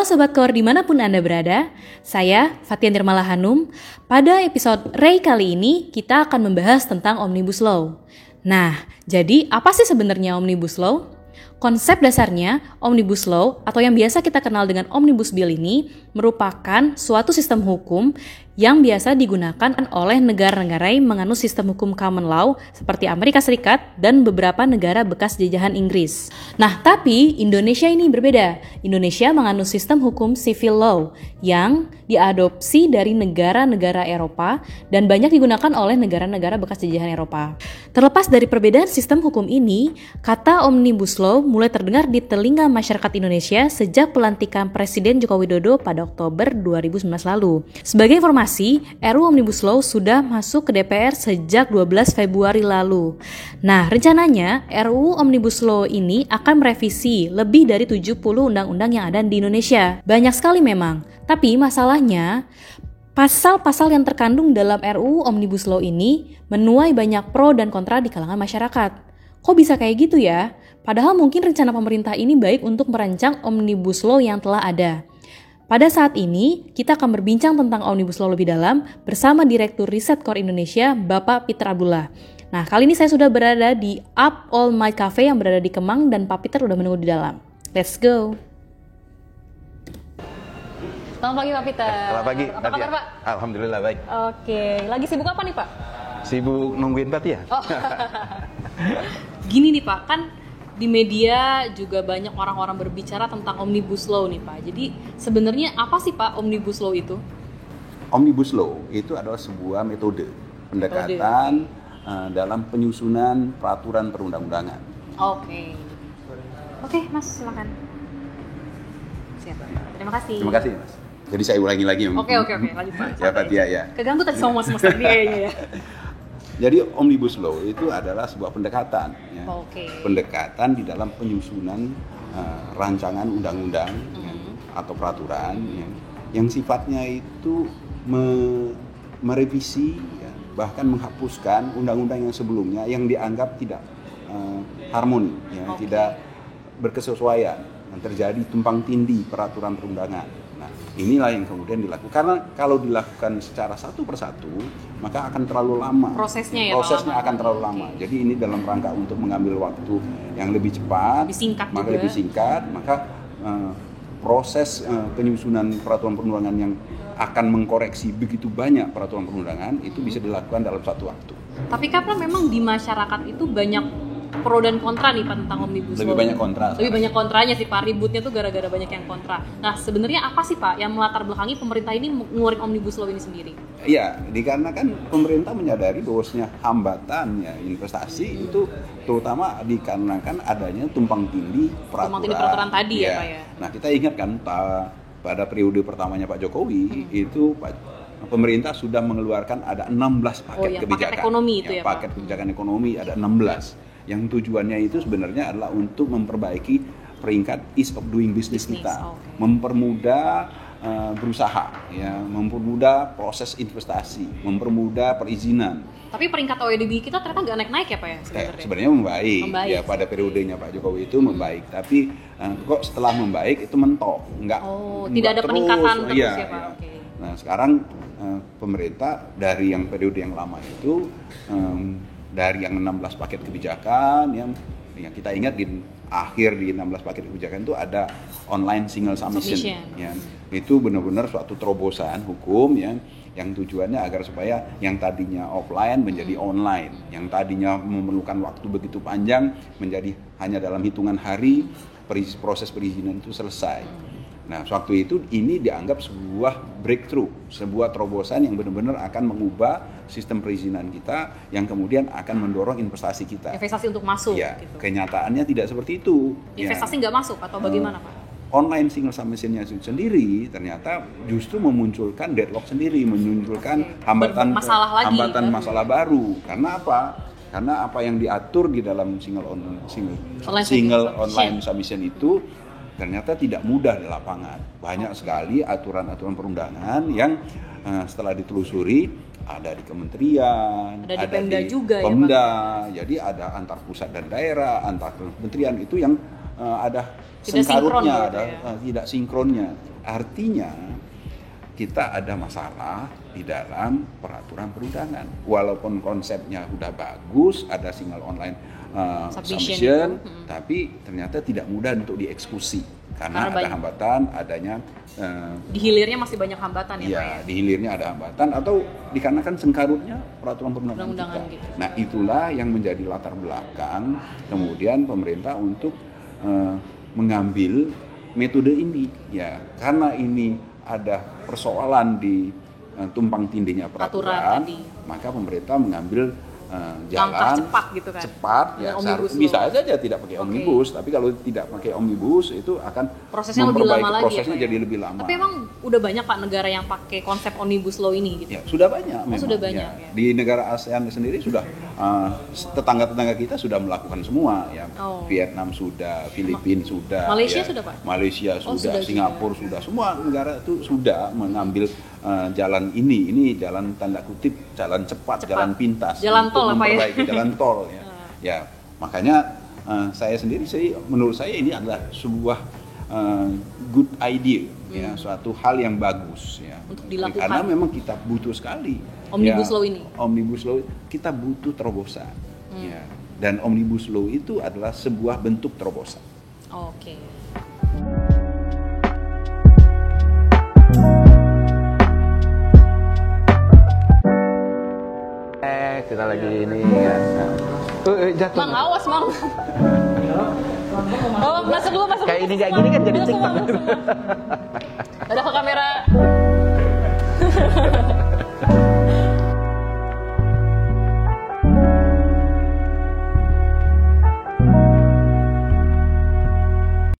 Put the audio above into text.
Sobat Core dimanapun Anda berada, saya Fathia Nirmala Hanum. Pada episode Ray kali ini kita akan membahas tentang Omnibus Law. Nah, jadi apa sih sebenarnya Omnibus Law? Konsep dasarnya, Omnibus Law atau yang biasa kita kenal dengan Omnibus Bill ini merupakan suatu sistem hukum yang biasa digunakan oleh negara-negara yang menganut sistem hukum common law seperti Amerika Serikat dan beberapa negara bekas jajahan Inggris. Nah, tapi Indonesia ini berbeda. Indonesia menganut sistem hukum civil law yang diadopsi dari negara-negara Eropa dan banyak digunakan oleh negara-negara bekas jajahan Eropa. Terlepas dari perbedaan sistem hukum ini, kata Omnibus Law mulai terdengar di telinga masyarakat Indonesia sejak pelantikan Presiden Joko Widodo pada Oktober 2019 lalu. Sebagai informasi, RUU Omnibus Law sudah masuk ke DPR sejak 12 Februari lalu. Nah, rencananya RUU Omnibus Law ini akan merevisi lebih dari 70 undang-undang yang ada di Indonesia. Banyak sekali memang, tapi masalahnya pasal-pasal yang terkandung dalam RUU Omnibus Law ini menuai banyak pro dan kontra di kalangan masyarakat. Kok bisa kayak gitu ya? Padahal mungkin rencana pemerintah ini baik untuk merancang Omnibus Law yang telah ada. Pada saat ini, kita akan berbincang tentang Omnibus Law lebih dalam bersama Direktur Riset Core Indonesia, Bapak Peter Abdullah. Nah, kali ini saya sudah berada di Up All Might Cafe yang berada di Kemang dan Pak Peter udah menunggu di dalam. Let's go! Selamat pagi Pak Peter. Selamat pagi. Apa kabar Pak? Alhamdulillah baik. Oke, lagi sibuk apa nih Pak? Sibuk nungguin Fathia. Oh. Gini nih Pak, kan di media juga banyak orang-orang berbicara tentang Omnibus Law nih Pak. Jadi sebenarnya apa sih Pak Omnibus Law itu? Omnibus Law itu adalah sebuah metode pendekatan dalam penyusunan peraturan perundang-undangan. Oke Mas, silakan. Siap. Terima kasih. Terima kasih Mas. Jadi saya ulangi lagi. Oke, lanjut Pak. Ya Fathia ya. Keganggu tadi sama Mas tadi kayaknya ya. Jadi Omnibus Law itu adalah sebuah pendekatan, ya. Pendekatan di dalam penyusunan rancangan undang-undang ya, atau peraturan ya, yang sifatnya itu merevisi, ya, bahkan menghapuskan undang-undang yang sebelumnya yang dianggap tidak harmoni, ya, tidak berkesesuaian, dan terjadi tumpang tindih peraturan perundangan. Nah, inilah yang kemudian dilakukan. Karena kalau dilakukan secara satu persatu, maka akan terlalu lama. Prosesnya akan terlalu lama. Jadi ini dalam rangka untuk mengambil waktu yang lebih cepat, lebih singkat, maka proses penyusunan peraturan perundangan yang akan mengkoreksi begitu banyak peraturan perundangan itu bisa dilakukan dalam satu waktu. Tapi karena memang di masyarakat itu banyak pro dan kontra nih Pak tentang Omnibus Law. Lebih banyak kontranya sih Pak, ributnya tuh gara-gara banyak yang kontra. Nah, sebenarnya apa sih Pak yang melatar belakangi pemerintah ini ngeluarin Omnibus Law ini sendiri? Iya, dikarenakan pemerintah menyadari bahwasanya hambatannya investasi itu terutama dikarenakan adanya tumpang tindih peraturan tadi ya Pak ya. Nah, kita ingat kan pada periode pertamanya Pak Jokowi itu pemerintah sudah mengeluarkan ada 16 paket kebijakan. Paket ekonomi itu ya Pak. Paket kebijakan ekonomi ada 16. Yang tujuannya itu sebenarnya adalah untuk memperbaiki peringkat ease of doing business kita, mempermudah berusaha, ya, mempermudah proses investasi, mempermudah perizinan. Tapi peringkat OEDB kita ternyata nggak naik-naik ya Pak ya sebenarnya? Sebenarnya membaik ya pada periodenya Pak Jokowi itu membaik, tapi kok setelah membaik itu mentok, tidak ada peningkatan terus ya Pak. Ya. Okay. Nah sekarang pemerintah dari yang periode yang lama itu dari yang 16 paket kebijakan yang kita ingat di akhir di 16 paket kebijakan itu ada online single submission. Ya. Itu benar-benar suatu terobosan hukum ya, yang tujuannya agar supaya yang tadinya offline menjadi online, yang tadinya memerlukan waktu begitu panjang menjadi hanya dalam hitungan hari proses perizinan itu selesai. Nah, waktu itu ini dianggap sebuah breakthrough, sebuah terobosan yang benar-benar akan mengubah sistem perizinan kita yang kemudian akan mendorong investasi kita. Investasi untuk masuk. Ya, gitu. Kenyataannya tidak seperti itu. Investasi nggak masuk atau bagaimana Pak? Online single submission-nya sendiri ternyata justru memunculkan deadlock sendiri, memunculkan hambatan masalah baru. Karena apa? Karena apa yang diatur di dalam single online submission itu ternyata tidak mudah di lapangan. Banyak sekali aturan-aturan perundangan yang setelah ditelusuri ada di kementerian, ada di Pemda juga Pemda. Ya, jadi ada antar pusat dan daerah, antar kementerian itu yang ada sengkarutnya, tidak sinkronnya. Artinya kita ada masalah di dalam peraturan perundangan. Walaupun konsepnya udah bagus, ada single online submission, tapi ternyata tidak mudah untuk dieksekusi karena ada hambatan, adanya di hilirnya masih banyak hambatan ya, Pak ya? Di hilirnya ada hambatan atau dikarenakan sengkarutnya peraturan perundangan kita. Gitu. Nah, itulah yang menjadi latar belakang kemudian pemerintah untuk mengambil metode ini, ya, karena ini ada persoalan di tumpang tindihnya peraturan, maka pemerintah mengambil jalan cepat gitu kan, cepat ya, bisa saja tidak pakai omnibus, tapi kalau tidak pakai omnibus itu akan prosesnya lebih lama prosesnya lagi, jadi lebih lama. Tapi emang udah banyak Pak negara yang pakai konsep omnibus law ini gitu? Ya, sudah banyak memang. Sudah banyak ya. Di negara ASEAN sendiri sudah tetangga-tetangga kita sudah melakukan semua ya. Vietnam sudah, Filipina sudah, Malaysia ya. sudah Pak? Malaysia sudah, Singapura sudah, semua negara itu sudah mengambil jalan ini jalan tanda kutip jalan cepat. Jalan pintas, jalan tol apa ya? Jalan tol ya. Ya, makanya saya sendiri menurut saya ini adalah sebuah good idea ya, suatu hal yang bagus ya. Untuk dilakukan. Karena memang kita butuh sekali Omnibus Law ini. Omnibus Law kita butuh terobosan. Ya. Dan Omnibus Law itu adalah sebuah bentuk terobosan. Oke. Kita lagi ini ya. Jatuh. Mang, awas Mang. Oh, masuk dulu. Kayak ini kayak gini kan jadi TikTok.